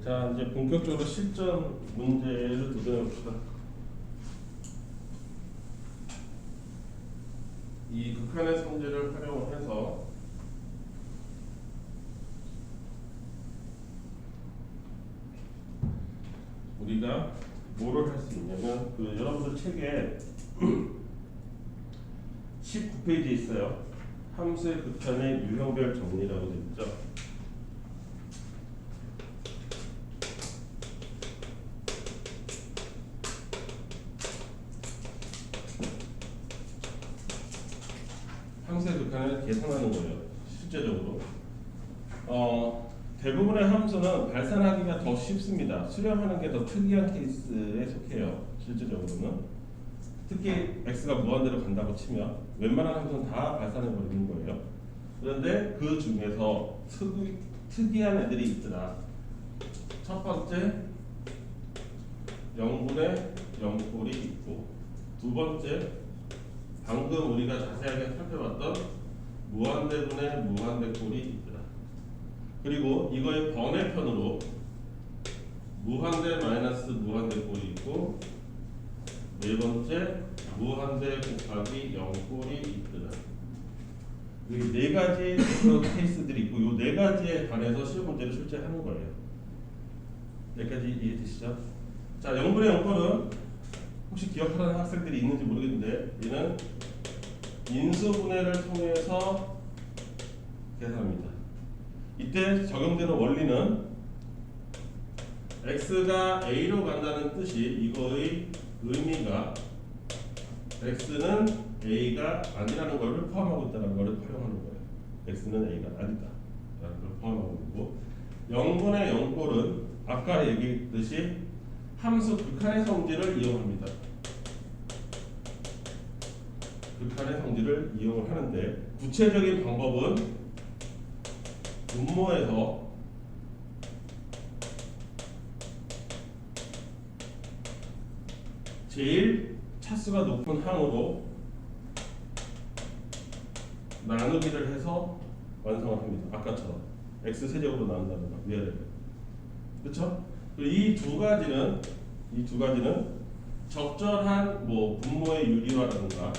자, 이제 본격적으로 실전 문제를 도전해 봅시다. 이 극한의 성질을 활용해서 우리가 뭐를 할 수 있냐면, 여러분들 책에 19페이지에 있어요. 함수의 극한의 유형별 정리라고 되어 있죠. 함수의 극한을 계산하는 거예요. 실제적으로 대부분의 함수는 발산하기가 더 쉽습니다. 수렴하는 게 더 특이한 케이스에 속해요. 실제적으로는 특히 x가 무한대로 간다고 치면 웬만한 함수는 다 발산해 버리는 거예요. 그런데 그 중에서 특이한 애들이 있더라. 첫 번째 0분의 0꼴이 있고, 두 번째 방금 우리가 자세하게 살펴봤던 무한대분의 무한대꼴이 있더라. 그리고 이거의 번외편으로 무한대 마이너스 무한대꼴이 있고, 네 번째 무한대 곱하기 0꼴이 있더라. 여기 네 가지 케이스들이 있고, 이 네 가지에 관해서 시험 문제를 출제하는 거예요. 여기까지 이해되시죠? 자, 0분의 0꼴은 혹시 기억하는 학생들이 있는지 모르겠는데, 얘는 인수분해를 통해서 계산합니다. 이때 적용되는 원리는 x가 a로 간다는 뜻이, 이거의 의미가 x는 a가 아니라는 것을 포함하고 있다는 것을 활용하는 거예요. x는 a가 아니다 라는 걸 포함하고 있고, 0분의 0꼴은 아까 얘기했듯이 함수 극한의 성질을 이용합니다. 극한의 성질을 이용을 하는데, 구체적인 방법은 분모에서 제일 차수가 높은 항으로 나누기를 해서 완성을 합니다. 아까처럼 x 세제곱으로 나눈다든가 위아래로. 그렇죠? 이 두 가지는 적절한 분모의 유리화라든가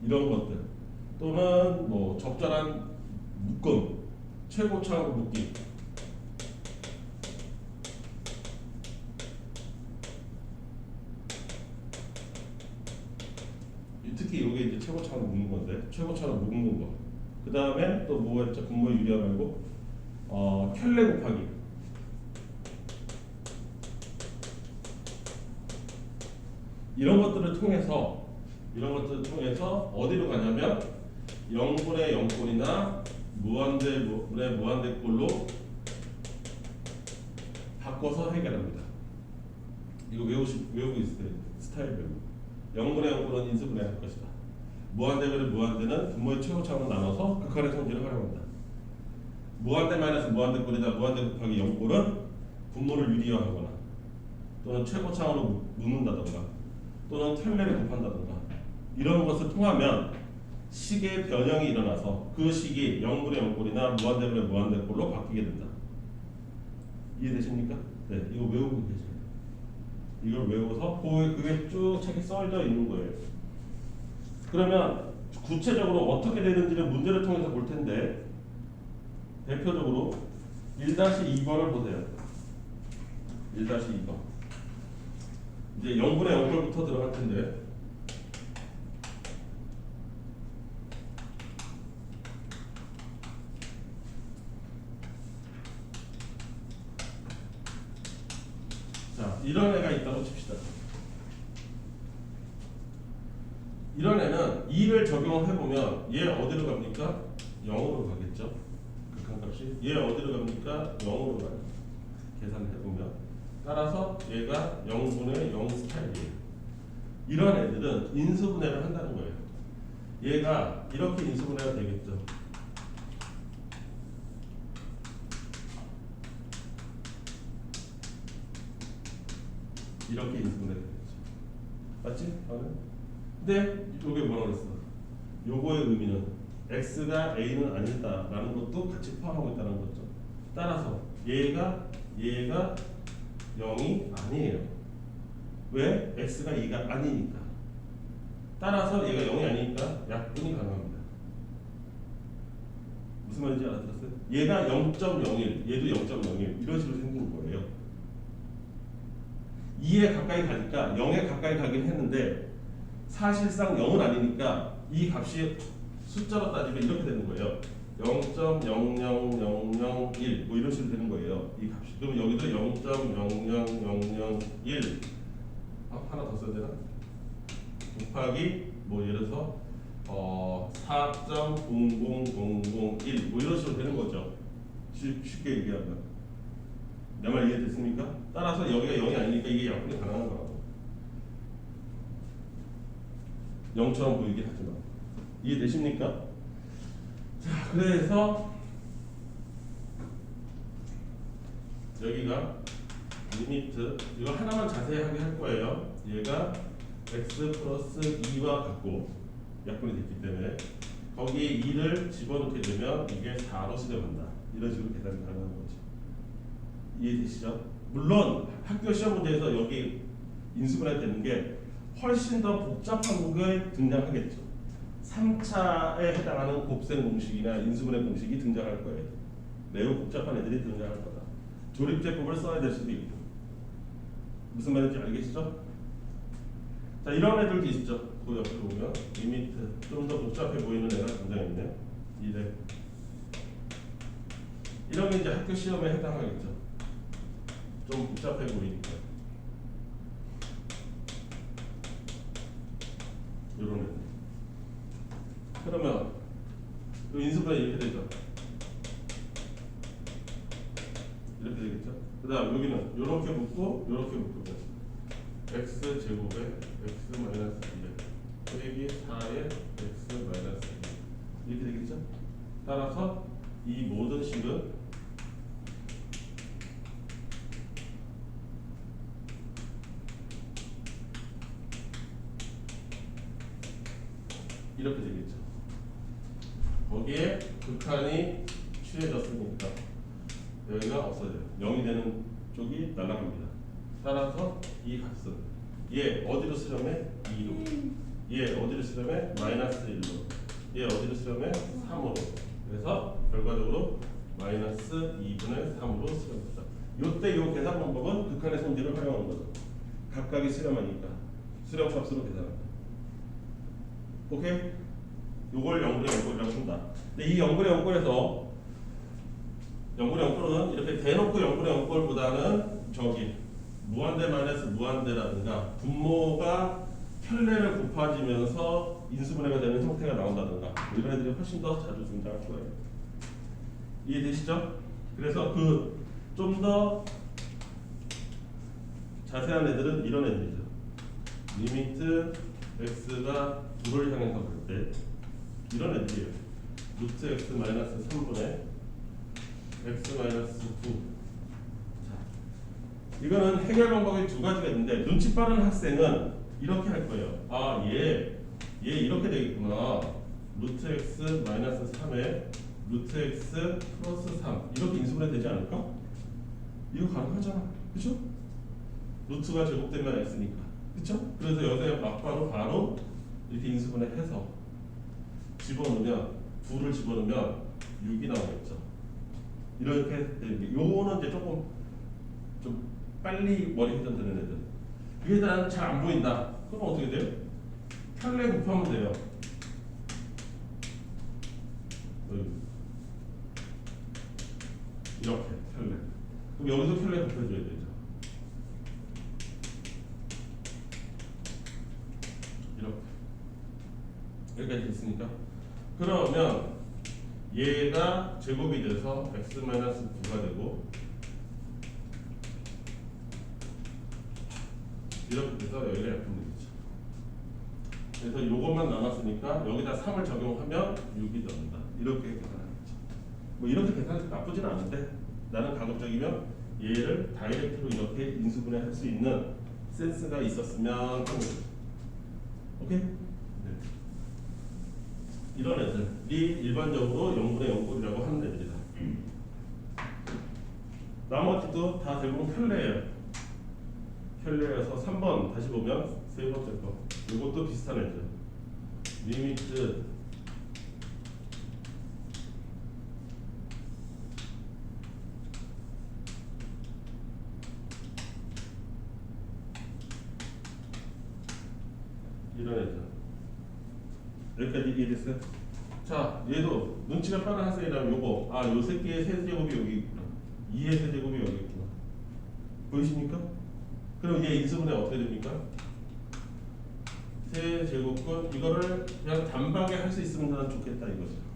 이런 것들, 또는 적절한 묶음, 최고차로 묶기, 특히 이게 이제 최고차로 묶는 건데, 최고차로 묶는 거. 그 다음에 또 뭐가 있죠? 분모의 유리화 말고 켤레 곱하기. 이런 것들을 통해서 어디로 가냐면 0분의 0꼴이나 무한대분의 무한대꼴로 바꿔서 해결합니다. 이거 외우고 있어요. 스타일별로. 0분의 0꼴은 인수분해할 것이다. 무한대분의 무한대는 분모의 최고차로 나눠서 극한의 성질을 활용한다. 무한대 마이너스 무한대꼴이나 무한대 곱하기 0꼴은 분모를 유리화하거나, 또는 최고차로 묶는다던가, 또는 켤레를 곱한다던가, 이런 것을 통하면 식의 변형이 일어나서 그 식이 0분의 0꼴이나 무한대분의 무한대꼴로 바뀌게 된다. 이해되십니까? 네, 이거 외우고 계세요. 이걸 외워서 그게 쭉 책에 써져 있는 거예요. 그러면 구체적으로 어떻게 되는지를 문제를 통해서 볼 텐데, 대표적으로 1-2번을 보세요. 1-2번. 이제 0분의 0꼴부터 들어갈 텐데, 자, 이런 애가 있다고 칩시다. 이런 애는 2를 적용해보면 얘 어디로 갑니까? 0으로 가겠죠? 극한값이. 얘 어디로 갑니까? 0으로 가요. 계산해보면. 따라서 얘가 0분의 0 스타일이에요. 이런 애들은 인수분해를 한다는 거예요. 얘가 이렇게 인수분해가 되겠죠. 이렇게 인수분해가 되겠죠. 맞지? 근데 요게 뭐라고 그랬어? 요거의 의미는 x가 a는 아니다라는 것도 같이 포함하고 있다는 거죠. 따라서 얘가 0이 아니에요. 왜? x가 2가 아니니까. 따라서 얘가 0이 아니니까 약분이 가능합니다. 무슨 말인지 알아들었어요? 얘가 0.01, 얘도 0.01 이런 식으로 생긴 거예요. 2에 가까이 가니까 0에 가까이 가긴 했는데 사실상 0은 아니니까 이 값이 숫자로 따지면 이렇게 되는 거예요. 0.00001 뭐 이런 식으로 되는 거예요. 이 값이. 그럼 여기도 0.00001 하나 더 써야 되나? 곱하기 뭐 예를 들어서 4.00001 뭐 이런 식으로 되는 거죠. 쉽게 얘기하면. 내 말 이해됐습니까? 따라서 여기가 0이 아니니까 이게 약분이 가능한 거라고. 0처럼 보이긴 하지만. 이해되십니까? 자, 그래서 여기가 리미트 이거 하나만 자세하게 할 거예요. 얘가 x 플러스 2와 같고 약분이 됐기 때문에 거기에 2를 집어넣게 되면 이게 4로 수렴한다. 이런 식으로 계산이 가능한 거죠. 이해되시죠? 물론 학교 시험 문제에서 여기 인수분해 되는 게 훨씬 더 복잡한 게 등장하겠죠. 3차에 해당하는 곱셈 공식이나 인수분해 공식이 등장할 거예요. 매우 복잡한 애들이 등장할 거다. 조립제법을 써야 될 수도 있고. 무슨 말인지 알겠죠? 자, 이런 애들도 있죠. 그 옆에 보면 리미트 좀 더 복잡해 보이는 애가 등장했네. 이래. 이런 게 이제 학교 시험에 해당하겠죠. 좀 복잡해 보이니까. 이런 애들. 그러면 인수분해 이렇게 되죠. 이렇게 되겠죠. 그 다음 여기는 이렇게 묶고 이렇게 묶으면 x 제곱에 x 마이너스 2 빼기 4에 x 마이너스 2 이렇게 되겠죠. 따라서 이 모든 식은 이렇게 되겠죠. 거기에 극한이 취해졌으니까 여기가 없어져요. 0이 되는 쪽이 날아갑니다. 따라서 이 값은 얘 어디로 수렴해? 2로. 얘 어디로 수렴해? 마이너스 1로. 얘 어디로 수렴해? 3으로. 그래서 결과적으로 마이너스 2분의 3으로 수렴합니다. 이때 이 계산 방법은 극한의 손질을 활용하는 거죠. 각각이 수렴하니까 수렴값으로 계산합니다. 오케이? 요걸 0분의 0꼴이라고 한다. 근데 이 0분의 0꼴에서 0분의 0꼴은 이렇게 대놓고 0분의 0꼴보다는 저기 무한대 마이너스 무한대라든가 분모가 편례를 곱해지면서 인수분해가 되는 형태가 나온다든가 이런 애들이 훨씬 더 자주 등장할 거예요. 이해되시죠? 그래서 그 좀 더 자세한 애들은 이런 애들이죠. 리미트 x가 9를 향해서 갈 때 이런 애들이에요. 루트 x 마이너스 3분의 x 마이너스 9. 자, 이거는 해결 방법이 두 가지가 있는데 눈치 빠른 학생은 이렇게 할 거예요. 아, 얘 이렇게 되겠구나. 루트 x 마이너스 3에 루트 x 플러스 3 이렇게 인수분해 되지 않을까? 이거 가능하잖아. 그쵸? 루트가 제곱되면 x니까. 그쵸? 그래서 여기에 막바로 바로 이렇게 인수분해해서 집어넣으면 9를 집어넣으면 6이 나오겠죠. 이렇게 되는 게 요거는 이제 조금 좀 빨리 머리 회전되는 애들. 그게 잘 안 보인다. 그럼 어떻게 돼요? 편례 곱하면 돼요. 이렇게 편례. 그럼 여기서 편례 곱해줘야 되죠. 이렇게. 여기까지 됐습니까? 그러면 얘가 제곱이 돼서 x-9가 되고 이렇게 돼서 여기가 약분되겠죠. 그래서 요것만 남았으니까 여기다 3을 적용하면 6이 나온다. 이렇게 계산하겠죠. 뭐 이렇게 계산해도 나쁘진 않은데 나는 가급적이면 얘를 다이렉트로 이렇게 인수분해 할 수 있는 센스가 있었으면 하는 거죠. 오케이? 네. 이런 애들이 일반적으로 0분의 0꼴이라고 하는 애들이다. 나머지도 다 대부분 편례예요. 편례여서 3번 다시 보면 세 번째 거 이것도 비슷한 애들. 리미트 이런 애들. 여기까지 이해됐어요? 자, 얘도 눈치가 빠른 학생이라면 요거 요 새끼의 세제곱이 여기 있구나. 2의 세제곱이 여기 있구나. 보이십니까? 그럼 얘 인수분해 어떻게 됩니까? 세제곱은 이거를 그냥 단박에 할 수 있으면 좋겠다 이거죠.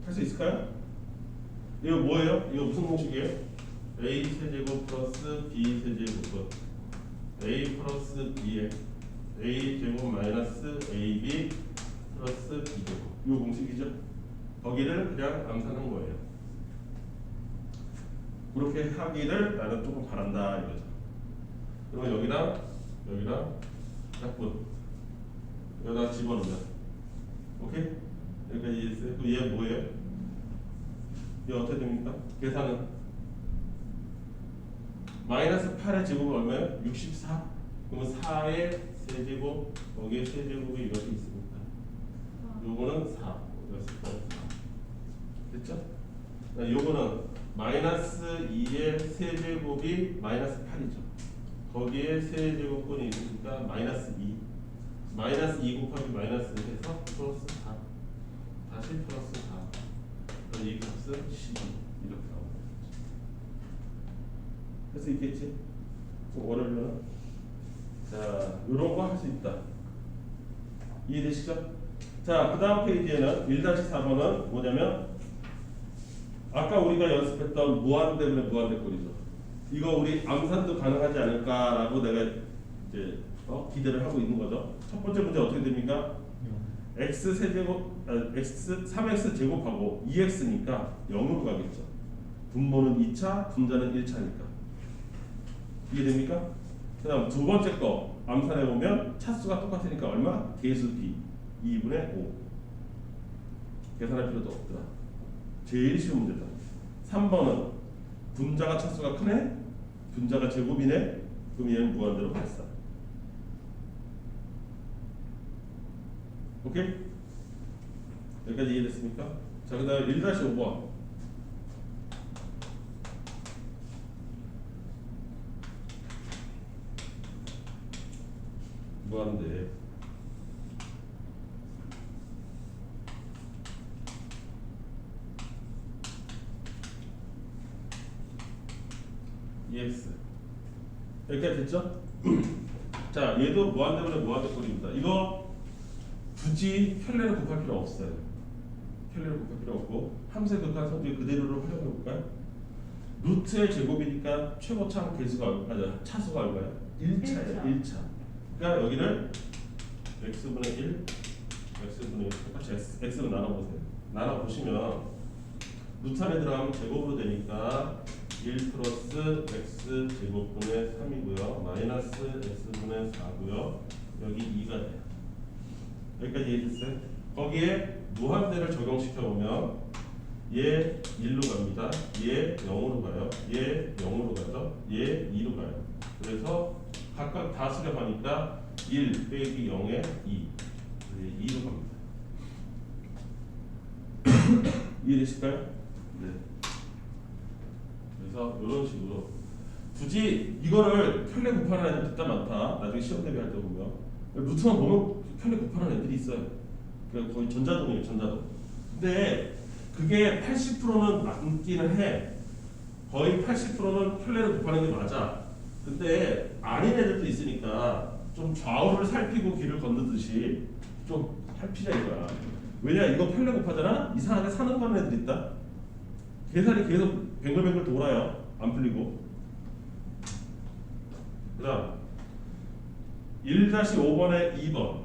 할 수 있을까요? 이거 뭐예요? 이거 무슨 공식이에요? a 세제곱 플러스 b 세제곱은 a 플러스 b에 a 제곱 마이너스 ab 플러스 b 제곱 이 공식이죠. 거기를 그냥 암산한 거예요. 그렇게 하기를 나는 조금 바란다 이거죠. 그러면 여기랑 약분 여기다 집어넣으면 오케이? 여기까지 이해했어요? 그럼 얘 뭐예요? 얘 어떻게 됩니까? 계산은 마이너스 8의 제곱은 얼마예요? 64. 그러면 4의 세제곱 거기에 세제곱이 이것이 있습니다. 요거는 4. 됐죠? 요거는 마이너스 2의 세제곱이 마이너스 8이죠. 거기에 세제곱분이 있으니까 마이너스 2. 마이너스 2 곱하기 마이너스 해서 플러스 4. 다시 플러스 4. 그럼 이 값은 12. 이렇게 나옵니다. 할 수 있겠지? 월요일은 자, 요런 거 할 수 있다. 이해되시죠? 자, 그 다음 페이지에는 1-4번은 뭐냐면 아까 우리가 연습했던 무한대분의 무한대꼴이죠. 이거 우리 암산도 가능하지 않을까라고 내가 이제 기대를 하고 있는 거죠. 첫 번째 문제 어떻게 됩니까? x 세제곱 x 3x 제곱하고 2x니까 0으로 가겠죠. 분모는 2차, 분자는 1차니까. 이해됩니까? 그 다음 두 번째 거 암산해 보면 차수가 똑같으니까 얼마? 개수 b 2분의 5. 계산할 필요도 없더라. 제일 쉬운 문제다. 3번은 분자가 차수가 크네? 분자가 제곱이네? 그럼 얘는 무한대로 발사. 오케이? 여기까지 이해됐습니까? 자, 그 다음에 1-5번 무한대 EX 여기까지 됐죠? 자, 얘도 무한대분의 무한대꼴입니다. 이거 굳이 편례를 곱할 필요 없어요. 편례를 곱할 필요 없고 함수의 극한 성질 그대로를 활용해 볼까요? 루트의 제곱이니까 최고차 개수가 차수가 얼마예요? 1차예요. 1차. 그러니까 여기를 x분의 1, x분의 1 똑같이 x로 나눠보세요. 나눠보시면 루트 안에 들어가면 제곱으로 되니까 1 플러스 x 제곱분의 3이고요. 마이너스 x분의 4고요. 여기 2가 돼요. 여기까지 이해됐어요? 거기에 무한대를 적용시켜보면 얘 1로 갑니다. 얘 0으로 가요. 얘 0으로 가죠. 얘 2로 가요. 그래서 각각 다 수렴하니까 1 빼기 0에 2 2로 갑니다. 이해되실까요? 네. 그래서 이런 식으로 굳이 이거를 편례 곱하는 애들 진짜 많다. 나중에 시험 대비할 때 보면 루트만 보면 편례 곱하는 애들이 있어요. 그러니까 거의 전자동이에요. 전자동. 근데 그게 80%는 맞기는 해. 거의 80%는 편례를 곱하는 게 맞아. 근데 아닌 애들도 있으니까 좀 좌우를 살피고 길을 건너듯이 좀 살피자 이거야. 왜냐 이거 편례 곱하잖아. 이상하게 사는 거는 애들 있다. 계산이 계속 뱅글뱅글 돌아요. 안 풀리고. 그 다음 1-5번에 2번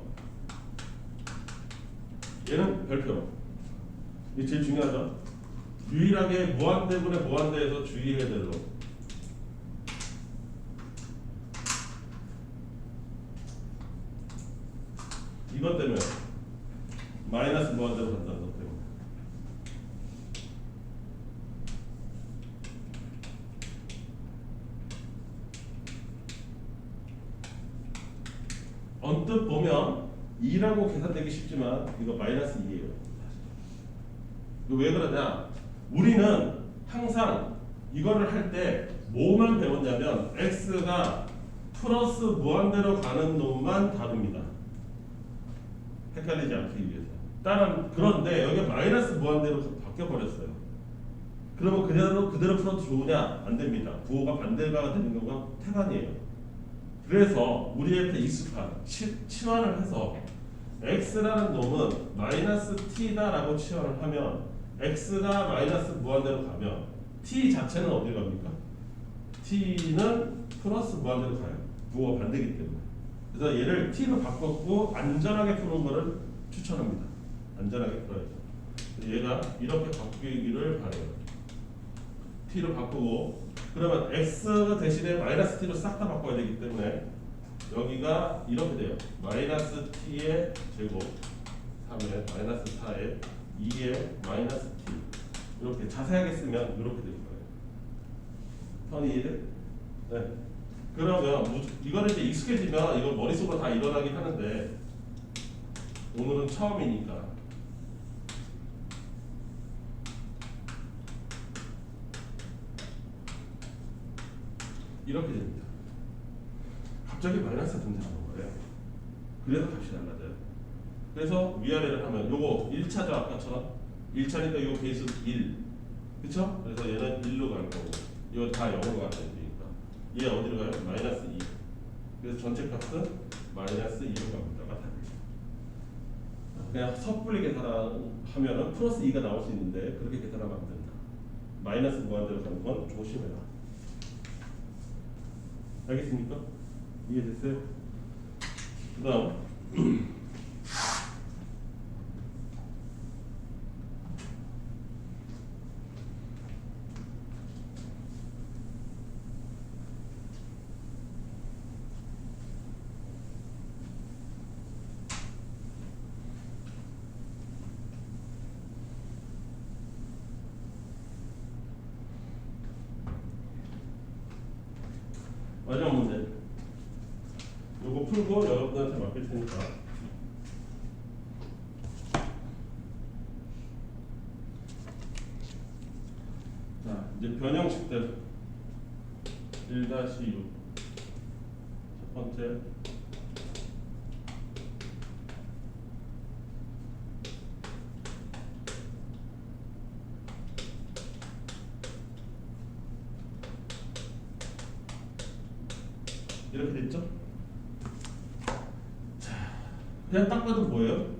얘는 별표. 이게 제일 중요하죠. 유일하게 무한대분의 무한대에서 주의해야 될 놈. 이것 때문에 마이너스 무한대로 간다는 것 때문에. 언뜻 보면 2라고 계산되기 쉽지만 이거 마이너스 2예요. 이거 왜 그러냐? 우리는 항상 이거를 할 때 뭐만 배웠냐면 x가 플러스 무한대로 가는 놈만 다룹니다. 헷갈리지 않기 위해서. 그런데 여기 마이너스 무한대로 바뀌어버렸어요. 그러면 그대로 풀어도 좋으냐? 안 됩니다. 부호가 반대가 되는 경우가 태반이에요. 그래서 우리한테 익숙한 치환을 해서 x라는 놈은 마이너스 t다라고 치환을 하면 x가 마이너스 무한대로 가면 t 자체는 어디 갑니까? t는 플러스 무한대로 가요. 부호가 반대이기 때문에. 그래서 얘를 t로 바꿨고 안전하게 푸는 거를 추천합니다. 안전하게 풀어야죠. 얘가 이렇게 바뀌기를 바래요. t로 바꾸고 그러면 x 대신에 마이너스 t로 싹 다 바꿔야 되기 때문에 여기가 이렇게 돼요. 마이너스 t의 제곱 3에 마이너스 4에 2에 마이너스 t 이렇게 자세하게 쓰면 이렇게 될 거예요. 턴이 이해돼? 네. 그러면 이거를 이제 익숙해지면 이거 머릿속으로 다 일어나긴 하는데 오늘은 처음이니까 이렇게 됩니다. 갑자기 마이너스가 등장하는 거예요. 그래서 값이 달라져요. 그래서 위아래를 하면 요거 1차죠. 아까처럼 1차니까 요 베이스 1 그쵸? 그래서 얘는 1로 갈 거고 이거 다 0으로 가야 되니까 얘 어디로 가요? 마이너스 2 그래서 전체 값은 마이너스 2로 갑니다가 답이죠. 그냥 섣불리 계산하면은 플러스 2가 나올 수 있는데 그렇게 계산하면 안 된다. 마이너스 무한대로 가는 건 조심해라. 알겠습니까? 이해됐어요? 그 다음 마지막 문제. 요거 풀고 여러분들한테 맡길 테니까. 자, 이제 변형식들 1-6 첫 번째 이렇게 됐죠? 자, 그냥 딱 봐도 뭐예요?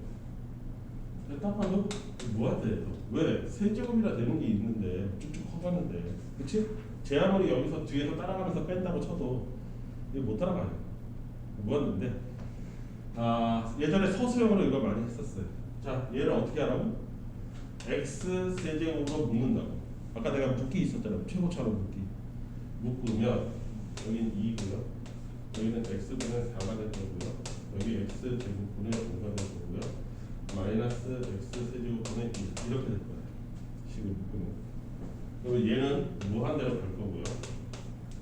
그냥 딱 봐도 뭐한테 왜? 세제곱이라 되는 게 있는데 쭉쭉 커가는데 그치? 제 아무리 여기서 뒤에서 따라가면서 뺀다고 쳐도 이거 못 따라가요. 뭐였는데 예전에 서술형으로 이거 많이 했었어요. 자, 얘를 어떻게 하라고? x 세제곱으로 묶는다고. 아까 내가 묶기 있었잖아요. 최고차로 묶기. 묶으면 여기는 2고요. 여기는 x분의 4가 될 거고요. 여기 x 제곱분의 5가 될 거고요. 마이너스 x 세제곱분의 2 이렇게 될 거예요. 식을 묶으면. 그리고 얘는 무한대로 갈 거고요.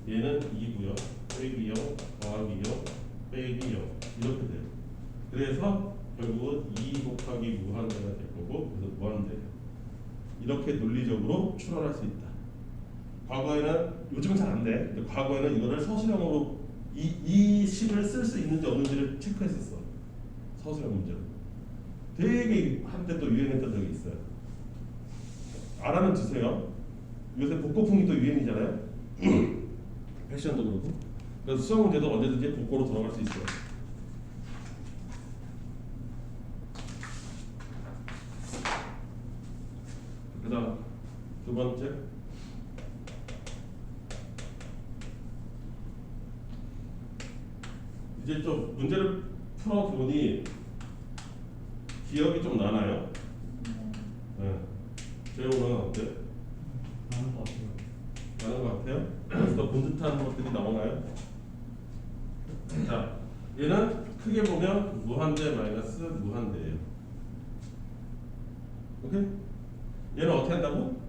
얘는 2고요. 빼기 0, 더하기 0, 빼기 0 이렇게 돼요. 그래서 결국은 2 곱하기 무한대가 될 거고 그래서 무한대예요. 이렇게 논리적으로 추론할 수 있다. 과거에는 요즘은 잘 안 돼. 근데 과거에는 이거를 서술형으로 이 식을 쓸 수 있는지 없는지를 체크했었어. 서술형 문제로. 되게 한때 또 유행했던 적이 있어요. 알아는 두세요. 요새 복고풍이 또 유행이잖아요. 패션도 그렇고. 그래서 수학 문제도 언제든지 복고로 돌아갈 수 있어요. 그 다음 두 번째 이제 좀 문제를 풀어보니 기억이 좀 나나요? 네. 재호는 어때? 가는 것 같아요. 그래서 본 듯한 것들이 나오나요? 자, 얘는 크게 보면 무한대 마이너스 무한대예요. 오케이? 얘는 어떻게 한다고?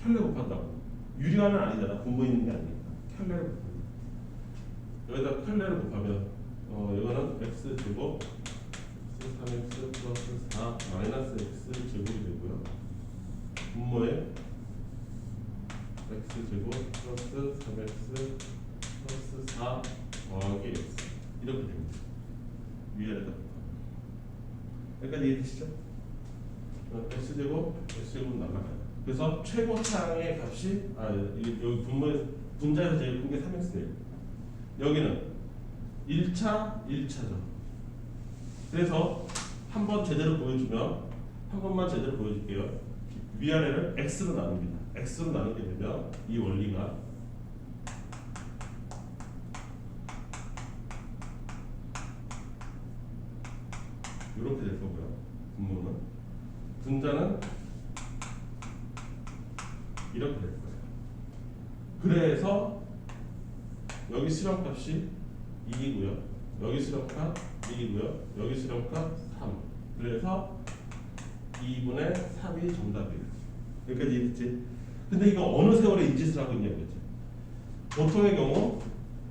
켤레 곱한다고. 유리화는 아니잖아. 분모 있는 게 아니니까. 켤레를 곱한다. 여기다 켤레를 곱하면 이거는 x 제곱 3x 플러스 4 마이너스 x 제곱이 되고요. 분모에 x 제곱 플러스 3x 플러스 4 더하기 x 이렇게 됩니다. 위에다 여기까지 이해되시죠? x 제곱 날라가요. 그래서 최고차의 값이 여기 분모에 분자에서 제일 큰 게 3x예요. 여기는 1차죠. 그래서 한번 제대로 보여주면 한 번만 제대로 보여줄게요. 위아래를 x로 나눕니다. x로 나누게 되면 이 원리가 이렇게 될 거고요. 분모는 분자는 이렇게 될 거예요. 그래서 여기 수렴값이 2이고요. 여기 수렴값 2이고요. 여기 수렴값 3. 그래서 2분의 3이 정답이에요. 여기까지 이해했지? 근데 이거 어느 세월에 이 짓을 하고 있냐고 했지. 보통의 경우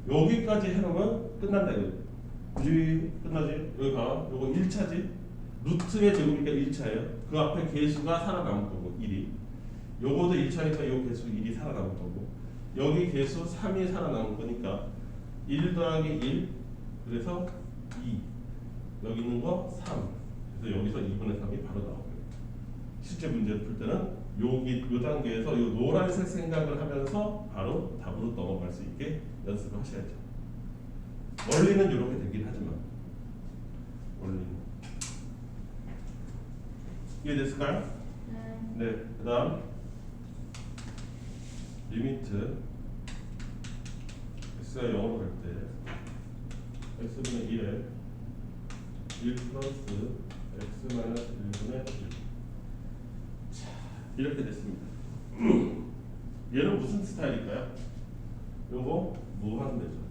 여기까지 해놓으면 끝난다 이거지. 그지? 끝나지? 여기 봐. 요거 1차지? 루트의 제곱이니까 1차예요. 그 앞에 개수가 살아남을 거고 1이. 요거도 1차니까 요 개수 1이 살아남을 거고 여기 개수 3이 살아남을 거니까 1 더하기 1 그래서 2 여기 있는 거 3 그래서 여기서 2분의 3이 바로 나오고요. 실제 문제를 풀 때는 요 단계에서 요 노란색 생각을 하면서 바로 답으로 넘어갈 수 있게 연습을 하셔야죠. 원리는 이렇게 되긴 하지만 원리는 이해됐을까요? 네. 그 다음 리미트 x가 0으로 갈 때 x분의 1에 1 플러스 x 마이너스 1분의 1 자, 이렇게 됐습니다. 얘는 무슨 스타일일까요? 요거 무한대죠.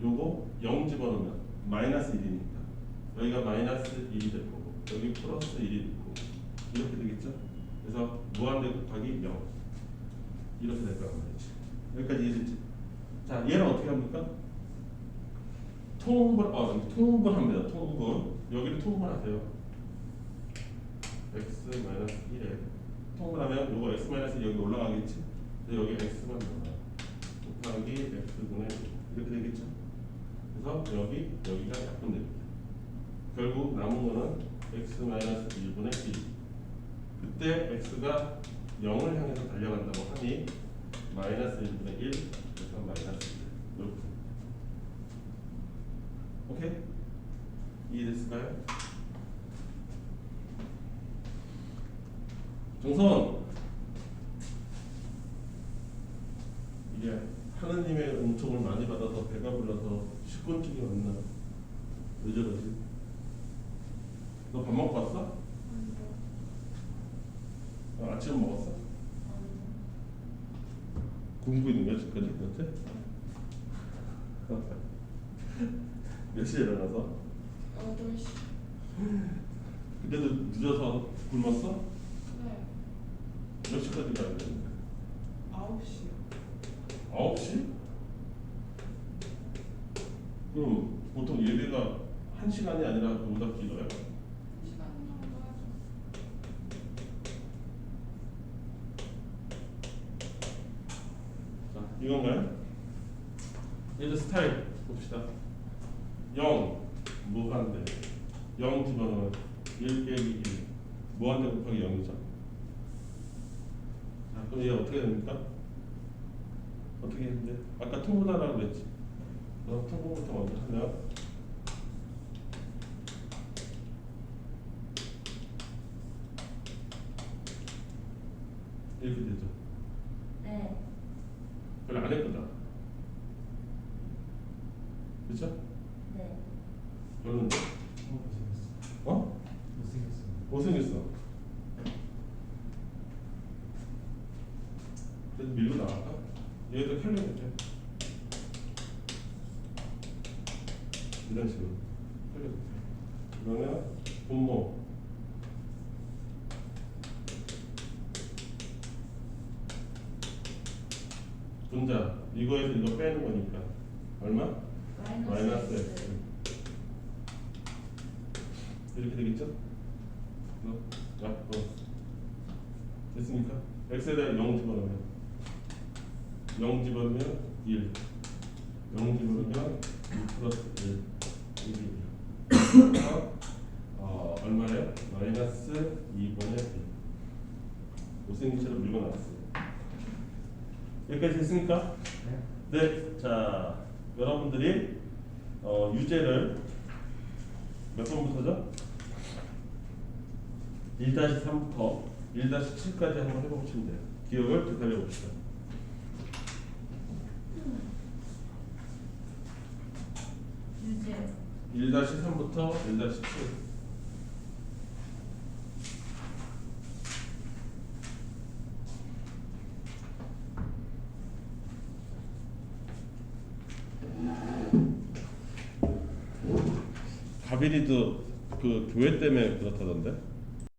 요거 0 집어넣으면 마이너스 1이니까 여기가 마이너스 1이 될 거고 여기 플러스 1이 될 거고 이렇게 되겠죠? 그래서 무한대 곱하기 0 이렇게 될 거란 말이지. 여기까지 이해됐지? 자, 얘는 어떻게 합니까? 통분합니다. 통분. 여기를 통분하세요. x 마이너스 1에 통분하면 요거 x 마이너스 여기 올라가겠지? 근데 여기 x만 나와요. 곱하기 x분의 이렇게 되겠죠? 그래서 여기가 약분됩니다. 결국 남은 거는 x 마이너스 1분의 1. 그때 x가 0을 향해서 달려간다고 하니 마이너스 1분의 1 그래서 마이너스 1 이렇게. 오케이? 이해됐을까요? 정선 이게 하느님의 은총을 많이 받아서 배가 불러서 식곤증이 왔나? 왜 저러지? 너 밥 먹고 왔어? 아침 먹었어? 공부 있는 거야 지금까지 너한테? 몇 시에 일어나서? 8시. 그때도 늦어서 굶었어? 네. 몇 시까지 가야 되는데? 9시요. 9시? 그럼 보통 예배가 1시간이 아니라 그보다 길어요? 1시간 정도 하죠. 자, 이건가요? 이제 스타일 봅시다. 0 무한대 0 집어넣으면 1 빼기 1 무한대 곱하기 0이죠. 자, 그럼 얘 어떻게 됩니까? 어떻게 했는데? 아까 통분하라고 그랬지. 그럼 통분부터 먼저 하면 이렇게 되죠. 네. 별로 안 했거든. 그렇죠? 네. 별론데? 못생겼어. 어? 못생겼어. 못생겼어. 1로 나갈까? 여기다 캘리그래프 이런 식으로 캘리그래프. 그러면 분모 분자 이거에서 이거 빼는 거니까 얼마? 마이너스 x 이렇게 되겠죠? 됐습니까? x에다 0 집어넣으면 0 집어넣으면 1 0 집어넣으면 2 플러스 1 그래서 얼마예요? 마이너스 2분의 1 못생긴 채로 밀어놨어요. 여기까지 됐습니까? 네. 자, 여러분들이 유제를 몇 번부터죠? 1-3부터 1-7까지 한번 해보시면 돼요. 기억을 되살려 봅시다. 유제 1-3부터 1-7. 가빈이도 그 교회 때문에 그렇다던데?